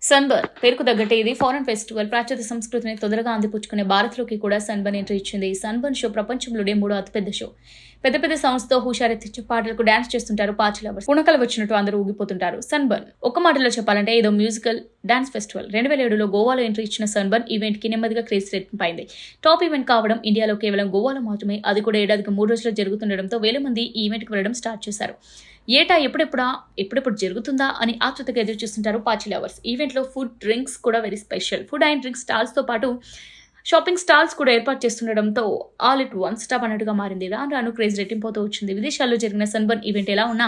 Sunburn పేరుకు తగ్గట్టే ఇది ఫారెన్ ఫెస్టివల్. పాశ్చాత్య సంస్కృతిని తొందరగా అందిపుచ్చుకునే భారత్లోకి కూడా సన్బర్న్ ఎంట్రీ ఇచ్చింది. సన్బర్న్ షో ప్రపంచంలోనే 3వ అతిపెద్ద షో. పెద్ద సౌండ్స్ తో హుషారెత్తించే పాటలకు డాన్స్ చేస్తుంటారు పార్టీ లవర్స్. పుణకలు వచ్చినట్టు అందరూ ఊగిపోతుంటారు. సన్బర్న్ ఒక్క మాటలో చెప్పాలంటే ఏదో మ్యూజికల్ డాన్స్ ఫెస్టివల్. 2007లో గోవాలో ఎంట్రీ ఇచ్చిన సన్బర్న్ ఈవెంట్ కి నెమ్మదిగా క్రేజ్ రెట్టింపైంది. టాప్ ఈవెంట్ కావడం ఇండియాలో కేవలం గోవాలో మాత్రమే, అది కూడా ఏడాదికి 3 రోజులు జరుగుతుండడంతో వేల మంది ఈ ఈవెంట్ కి వెళ్ళడం స్టార్ట్ చేశారు. ఏటా ఎప్పుడెప్పుడు జరుగుతుందా అని ఆతృతగా ఎదురు చూస్తుంటారు పార్టీ లవర్స్. ఈవెంట్ లో ఫుడ్, డ్రింక్స్ కూడా very special. Food and drinks stalls తో పాటు షాపింగ్ స్టాల్స్ కూడా ఏర్పాటు చేస్తుండడంతో ఆల్ ఇట్ వన్ స్టాప్ అన్నట్టుగా మారింది. రాను క్రేజ్ రెట్టింపోతూ వచ్చింది. విదేశాల్లో జరిగిన సన్బర్న్ ఈవెంట్ ఎలా ఉన్నా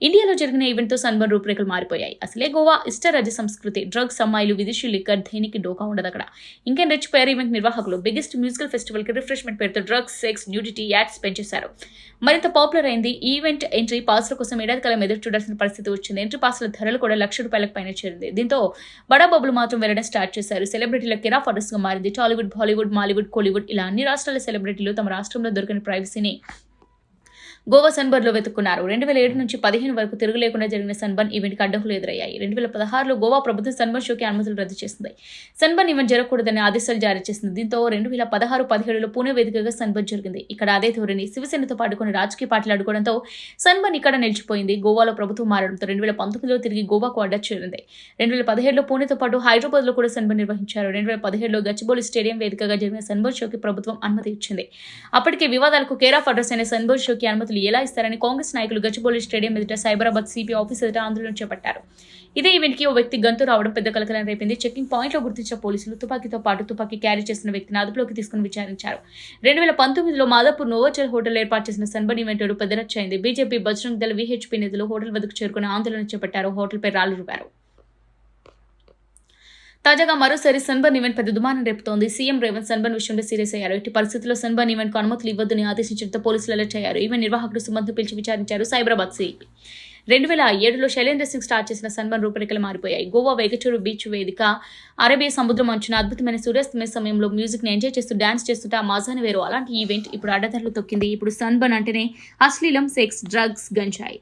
ఇండియాలో జరిగిన ఈవెంట్ తో సన్బర్న్ రూపురేఖలు మారిపోయాయి. అసలే గోవా ఇష్టరాజ్య సంస్కృతి. డ్రగ్స్, అమ్మాయిలు, విదేశీ లిక్కర్, దేనికి డోకా ఉండదు అక్కడ. ఇంకేం రెచ్చిపోయారు ఈవెంట్ నిర్వాహకులు. బిగ్గెస్ట్ మ్యూజికల్ ఫెస్టివల్ కి రిఫ్రెష్మెంట్ పేరుతో డ్రగ్స్, సెక్స్, న్యూడిటీ యాడ్స్ పెంచేశారు. మరింత పాపులర్ అయింది. ఈవెంట్ ఎంట్రీ పాస్ల కోసం ఏడాది కాలం ఎదురు చూడాల్సిన పరిస్థితి వచ్చింది. ఎంట్రీ పాస్ల ధరలు కూడా ₹1,00,000 పైన చేరింది. దీంతో బడా బబ్బులు మాత్రం వెళ్లడం స్టార్ట్ చేశారు. సెలబ్రిటీల కిరాఫ్ అడ్రస్ గా మారింది. టాలీవుడ్, బాలీవుడ్, మాలీవుడ్, కోలీవుడ్ ఇలా అన్ని రాష్ట్రాల సెలబ్రిటీలు తమ రాష్ట్రంలో దొరికిన ప్రైవసీని గోవా సన్బర్న్ లో వెతుక్కున్నారు. 2007 నుంచి 2015 వరకు తిరుగు లేకుండా జరిగిన సన్బర్న్ ఈవెంట్ కి అడ్డంకులు ఎదురయ్యాయి. 2016లో గోవా ప్రభుత్వం సన్బర్న్ షోకి అనుమతులు రద్దు చేసింది. సన్బర్న్ ఈవెంట్ జరగకూడదని ఆదేశాలు జారీ చేసింది. దీంతో 2016-17లో పూణే వేదికగా సన్బర్న్ జరిగింది. ఇక్కడ అదే ధోరణి శివసేనతో పాటు కొన్ని రాజకీయ పార్టీలు అడ్డుకోవడంతో సన్బర్న్ ఇక్కడ నిలిచిపోయింది. గోవాలో ప్రభుత్వం మారడంతో 2019లో తిరిగి గోవాకు అడ్డా చేరింది. 2017లో పూణేతో పాటు హైదరాబాద్ లో కూడా సన్బర్న్ నిర్వహించారు. 2017లో గచ్చిబౌలి స్టేడియం వేదికగా జరిగిన సన్బర్న్ షోకి ప్రభుత్వం అనుమతి ఇచ్చింది. అప్పటికే వివాదాలకు కేర్ ఆఫ్ అడ్రస్ అయిన సన్బర్న్ షోకి అనుమతులు ఎలా ఇస్తారని కాంగ్రెస్ నాయకులు గచ్చిబౌలి స్టేడియం ఎదుట సైబరాబాద్ సిపి ఆఫీస్ ఎదుట ఆందోళన చేపట్టారు. ఇదే ఈవెంట్ కి ఓ వ్యక్తి గంతు రావడం పెద్ద కలకలం రేపింది. చెకింగ్ పాయింట్ లో గుర్తించిన పోలీసులు తుపాకీతో పాటు తుపాకీ క్యారీ చేసిన వ్యక్తిని అదుపులోకి తీసుకుని విచారించారు. 2019లో మాదాపూర్ నోవోటెల్ హోటల్ ఏర్పాటు చేసిన సన్బర్న్ ఈవెంట్ పెద్ద రచ్చ అయింది. బీజేపీ, బజరంగ్ దళ్, విహెచ్పీ నేతలు హోటల్ వద్దకు చేరుకుని ఆందోళన చేపట్టారు. హోటల్ పై రాళ్లు రువ్వారు. తాజాగా మరోసారి సన్బర్న్ ఈవెంట్ పెద్ద దుమారం రేపుతోంది. సీఎం రేవంత్ సన్బర్న్ విషయంలో సీరియస్ అయ్యారు. ఎట్టి పరిస్థితుల్లో సన్బర్న్ ఈవెంట్ కు అనుమతులు ఇవ్వద్దని ఆదేశించడంతో పోలీసులు అలర్ట్ అయ్యారు. ఈవెంట్ నిర్వాహకుడు సుమంత్ను పిలిచి విచారించారు సైబరాబాద్ సిపి. 2007లో శైలేంద్ర సింగ్ స్టార్ట్ చేసిన సన్బర్న్ రూపురేఖలు మారిపోయాయి. గోవా వేగచూరు బీచ్ వేదిక, అరేబియా సముద్రం అంచున అద్భుతమైన సూర్యాస్తమయ సమయంలో మ్యూజిక్ ని ఎంజాయ్ చేస్తూ డాన్స్ చేస్తుంటే ఆ మజాని వేరు. అలాంటి ఈవెంట్ ఇప్పుడు అడ్డదారులు తొక్కింది. ఇప్పుడు సన్బర్న్ అంటేనే అశ్లీలం, సెక్స్, డ్రగ్స్, గంజాయి.